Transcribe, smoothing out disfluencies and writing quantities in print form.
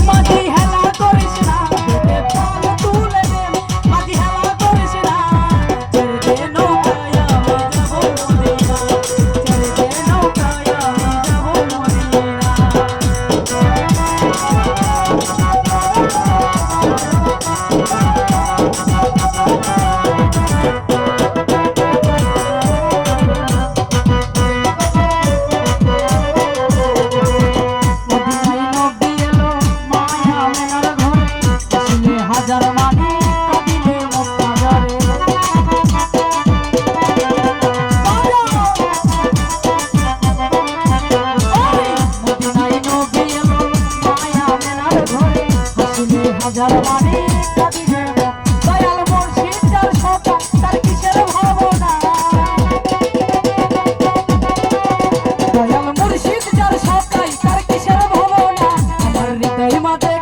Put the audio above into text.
মাঝি হেলা করিস না পেটে ফল তুলে দে মাঝি হেলা করিস না ছেড়ে দে নৌকায় আমি যাব মদিনা ছেড়ে দে নৌকায় আমি যাব মদিনা হাজার মানি কাঁদিলে মুক্তা ঝরে মদিনায় নবী এলো মায়া মেলার ঘরে হাসিলে হাজার মানি কাঁদিলে দয়াল মুর্শিদ যার সতা তার কিসের ভাবনা দয়াল মুর্শিদ যার সতাই তার কিসের ভাবনা আমার হৃদয় মাঝে